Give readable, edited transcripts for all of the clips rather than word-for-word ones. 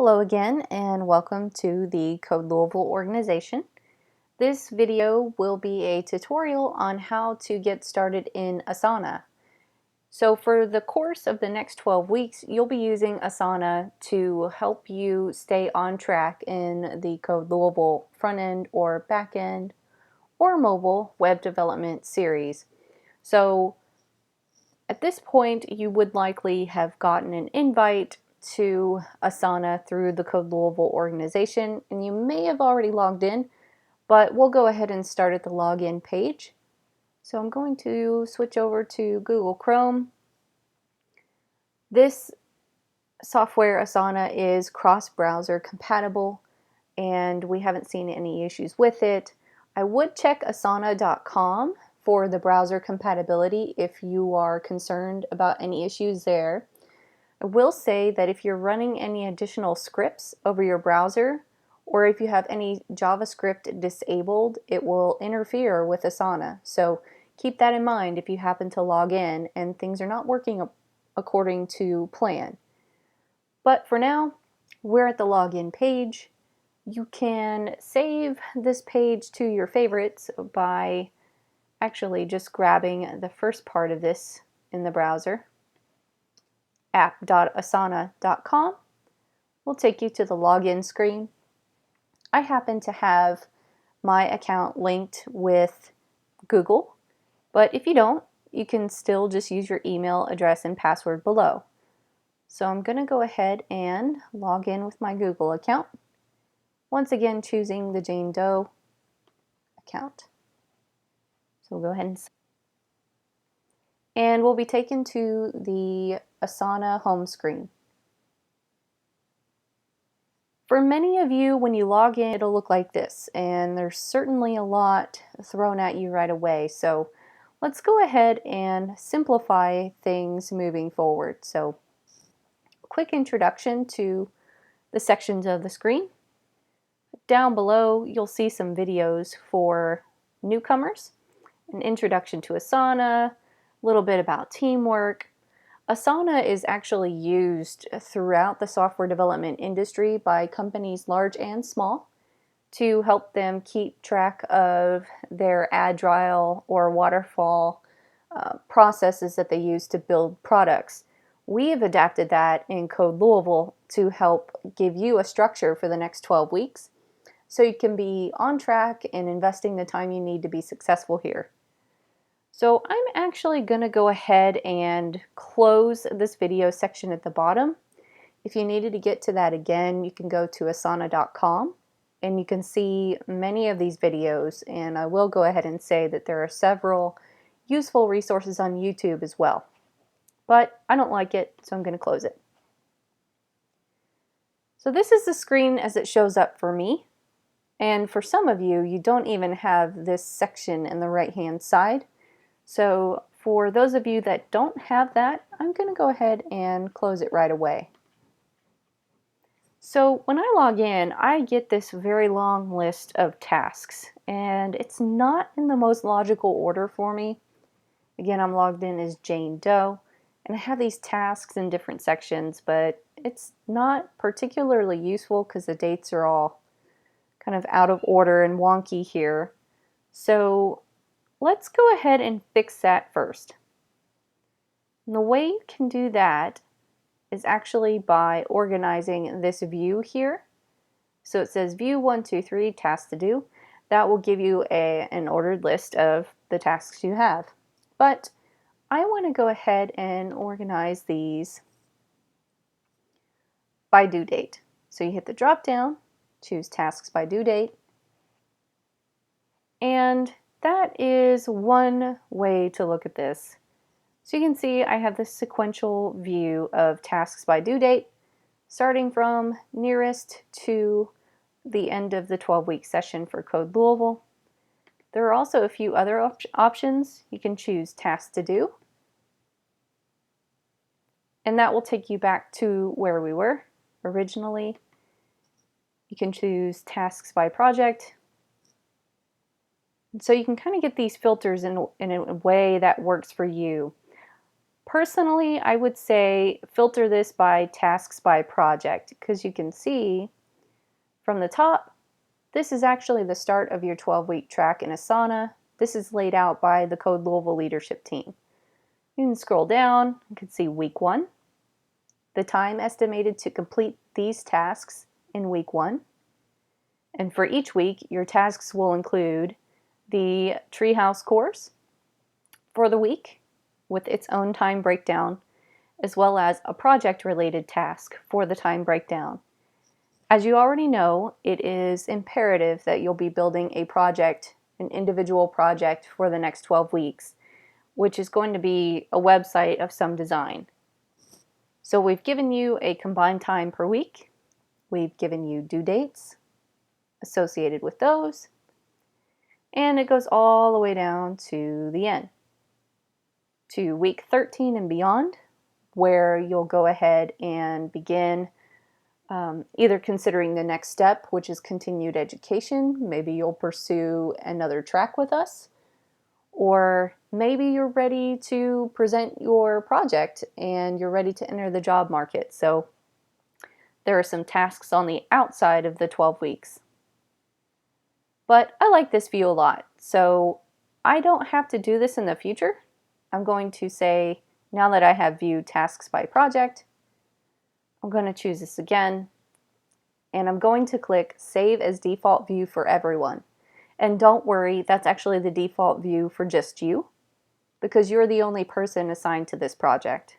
Hello again and welcome to the Code Louisville organization. This video will be a tutorial on how to get started in Asana. So for the course of the next 12 weeks, you'll be using Asana to help you stay on track in the Code Louisville front-end or back-end or mobile web development series. So at this point, you would likely have gotten an invite to Asana through the Code Louisville organization, and you may have already logged in, but we'll go ahead and start at the login page. So I'm going to switch over to Google Chrome. This software, Asana, is cross-browser compatible, and we haven't seen any issues with it. I would check asana.com for the browser compatibility if you are concerned about any issues there. I will say that if you're running any additional scripts over your browser, or if you have any JavaScript disabled, it will interfere with Asana. So keep that in mind if you happen to log in and things are not working according to plan. But for now, we're at the login page. You can save this page to your favorites by actually just grabbing the first part of this in the browser. app.asana.com will take you to the login screen. I happen to have my account linked with Google, but if you don't, you can still just use your email address and password below. So I'm going to go ahead and log in with my Google account. Once again, choosing the Jane Doe account. So we'll go ahead and we'll be taken to the Asana home screen. For many of you, when you log in, it'll look like this, and there's certainly a lot thrown at you right away. So let's go ahead and simplify things moving forward. So quick introduction to the sections of the screen. Down below, you'll see some videos for newcomers, an introduction to Asana, a little bit about teamwork. Asana is actually used throughout the software development industry by companies large and small to help them keep track of their agile or waterfall processes that they use to build products. We have adapted that in Code Louisville to help give you a structure for the next 12 weeks so you can be on track and investing the time you need to be successful here. So I'm actually going to go ahead and close this video section at the bottom. If you needed to get to that again, you can go to asana.com and you can see many of these videos, and I will go ahead and say that there are several useful resources on YouTube as well. But I don't like it, so I'm going to close it. So this is the screen as it shows up for me. And for some of you, you don't even have this section in the right-hand side. So for those of you that don't have that, I'm going to go ahead and close it right away. So when I log in, I get this very long list of tasks, and it's not in the most logical order for me. Again, I'm logged in as Jane Doe, and I have these tasks in different sections, but it's not particularly useful because the dates are all kind of out of order and wonky here. So let's go ahead and fix that first. And the way you can do that is actually by organizing this view here. So it says view 1, 2, 3, tasks to do. That will give you an ordered list of the tasks you have. But I want to go ahead and organize these by due date. So you hit the drop down, choose tasks by due date, and that is one way to look at this. So you can see I have this sequential view of tasks by due date, starting from nearest to the end of the 12-week session for Code Louisville. There are also a few other options. You can choose tasks to do, and that will take you back to where we were originally. You can choose tasks by project. So you can kind of get these filters in a way that works for you. Personally, I would say filter this by tasks by project, because you can see from the top, this is actually the start of your 12-week track in Asana. This is laid out by the Code Louisville leadership team. You can scroll down, you can see week 1, the time estimated to complete these tasks in week 1. And for each week, your tasks will include the Treehouse course for the week with its own time breakdown, as well as a project-related task for the time breakdown. As you already know, it is imperative that you'll be building a project, an individual project for the next 12 weeks, which is going to be a website of some design. So we've given you a combined time per week. We've given you due dates associated with those, and it goes all the way down to the end, to week 13 and beyond, where you'll go ahead and begin either considering the next step, which is continued education. Maybe you'll pursue another track with us, or maybe you're ready to present your project and you're ready to enter the job market. So there are some tasks on the outside of the 12 weeks. But I like this view a lot, so I don't have to do this in the future. I'm going to say, now that I have viewed tasks by project, I'm going to choose this again, and I'm going to click Save as Default View for Everyone. And don't worry, that's actually the default view for just you, because you're the only person assigned to this project.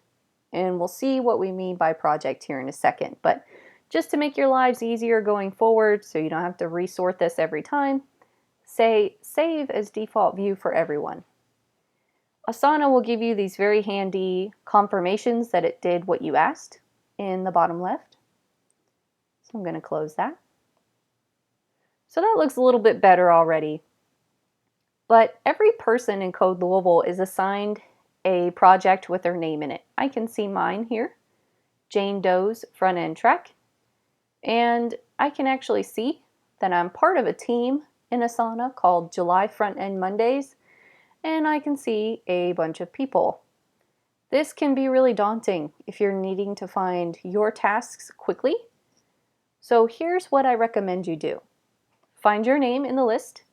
And we'll see what we mean by project here in a second, but just to make your lives easier going forward so you don't have to resort this every time, say Save as Default View for Everyone. Asana will give you these very handy confirmations that it did what you asked in the bottom left. So I'm going to close that. So that looks a little bit better already. But every person in Code Louisville is assigned a project with their name in it. I can see mine here, Jane Doe's front end track. And I can actually see that I'm part of a team in Asana called July Front End Mondays, and I can see a bunch of people. This can be really daunting if you're needing to find your tasks quickly. So here's what I recommend you do. Find your name in the list,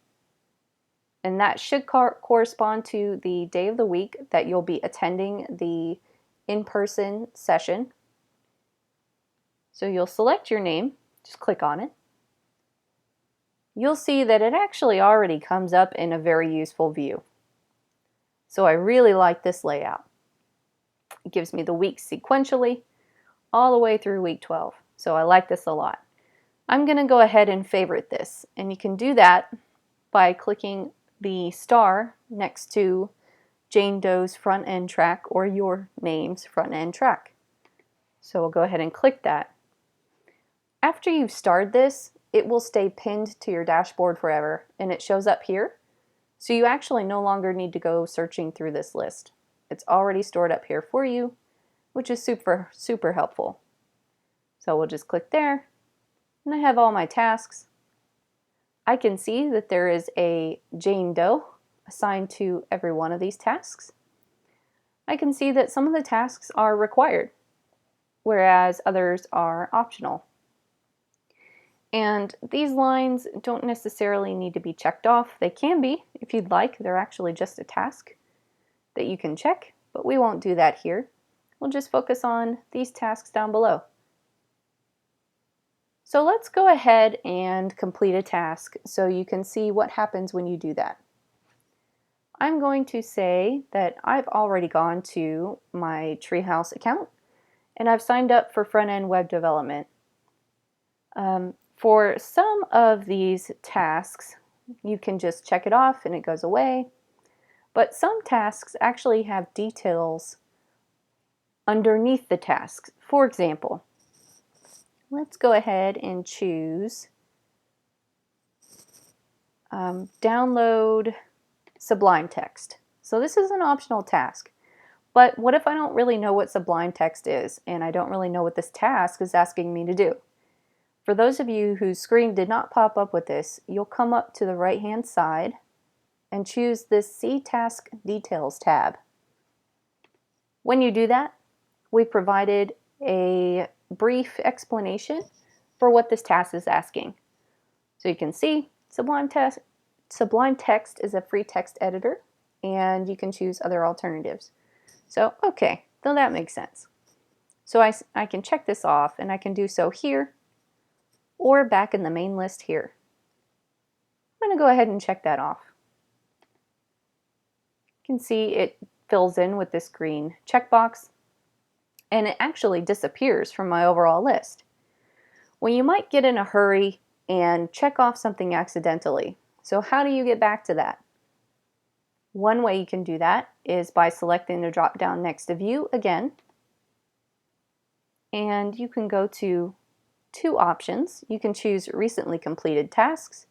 and that should correspond to the day of the week that you'll be attending the in-person session. So you'll select your name, just click on it. You'll see that it actually already comes up in a very useful view. So I really like this layout. It gives me the weeks sequentially all the way through week 12. So I like this a lot. I'm going to go ahead and favorite this, and you can do that by clicking the star next to Jane Doe's front end track or your name's front end track. So we'll go ahead and click that. After you've started this, it will stay pinned to your dashboard forever, and it shows up here. So you actually no longer need to go searching through this list. It's already stored up here for you, which is super, super helpful. So we'll just click there, and I have all my tasks. I can see that there is a Jane Doe assigned to every one of these tasks. I can see that some of the tasks are required, whereas others are optional. And these lines don't necessarily need to be checked off. They can be, if you'd like. They're actually just a task that you can check, but we won't do that here. We'll just focus on these tasks down below. So let's go ahead and complete a task so you can see what happens when you do that. I'm going to say that I've already gone to my Treehouse account and I've signed up for front-end web development. For some of these tasks, you can just check it off and it goes away. But some tasks actually have details underneath the tasks. For example, let's go ahead and choose download Sublime Text. So this is an optional task. But what if I don't really know what Sublime Text is and I don't really know what this task is asking me to do? For those of you whose screen did not pop up with this, you'll come up to the right-hand side and choose this See Task Details tab. When you do that, we provided a brief explanation for what this task is asking. So you can see Sublime Text is a free text editor, and you can choose other alternatives. So, okay, so that makes sense. So I can check this off, and I can do so here or back in the main list here. I'm going to go ahead and check that off. You can see it fills in with this green checkbox, and it actually disappears from my overall list. Well, you might get in a hurry and check off something accidentally. So how do you get back to that? One way you can do that is by selecting the drop down next to View again, and you can go to two options. You can choose Recently Completed Tasks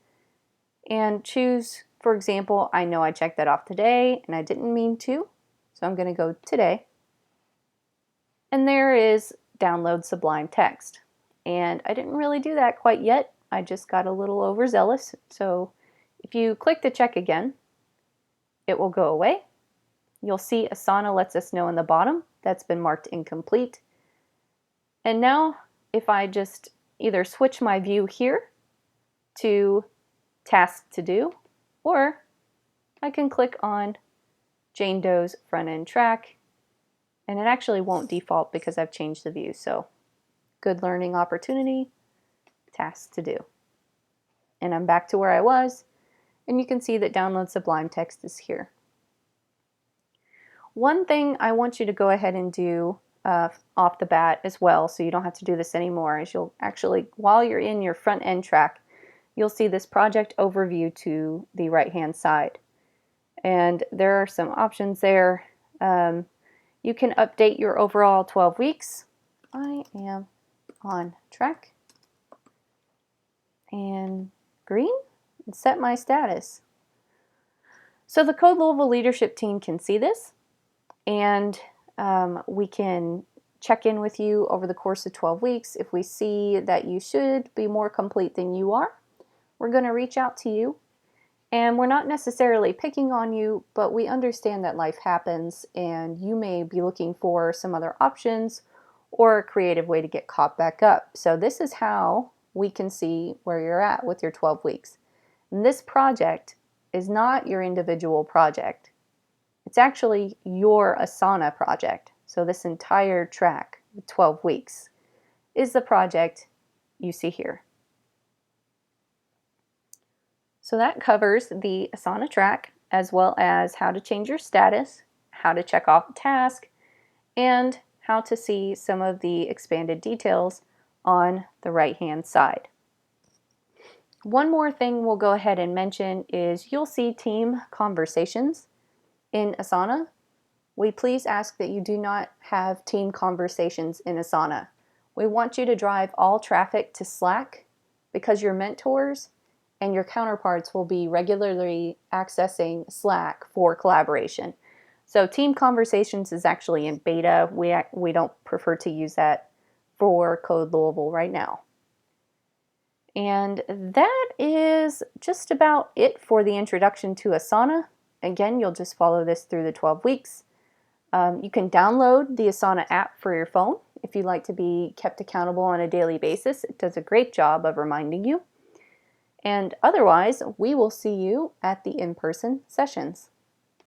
and choose, for example, I know I checked that off today and I didn't mean to, so I'm going to go Today. And there is Download Sublime Text. And I didn't really do that quite yet. I just got a little overzealous. So if you click to check again, it will go away. You'll see Asana lets us know in the bottom that's been marked incomplete. And now if I just either switch my view here to Task to Do, or I can click on Jane Doe's front end track, and it actually won't default because I've changed the view. So good learning opportunity, Task to Do. And I'm back to where I was, and you can see that Download Sublime Text is here. One thing I want you to go ahead and do off the bat as well, so you don't have to do this anymore, is you'll actually, while you're in your front end track, you'll see this project overview to the right hand side. And there are some options there. You can update your overall 12 weeks. I am on track. And green, and set my status. So the Code Louisville leadership team can see this, and we can check in with you over the course of 12 weeks. If we see that you should be more complete than you are, we're going to reach out to you. And we're not necessarily picking on you, but we understand that life happens and you may be looking for some other options or a creative way to get caught back up. So this is how we can see where you're at with your 12 weeks. And this project is not your individual project. It's actually your Asana project. So this entire track, 12 weeks, is the project you see here. So that covers the Asana track, as well as how to change your status, how to check off a task, and how to see some of the expanded details on the right-hand side. One more thing we'll go ahead and mention is you'll see team conversations in Asana. We please ask that you do not have team conversations in Asana. We want you to drive all traffic to Slack because your mentors and your counterparts will be regularly accessing Slack for collaboration. So team conversations is actually in beta. We don't prefer to use that for Code Louisville right now. And that is just about it for the introduction to Asana. Again, you'll just follow this through the 12 weeks. You can download the Asana app for your phone if you'd like to be kept accountable on a daily basis. It does a great job of reminding you. And otherwise, we will see you at the in-person sessions.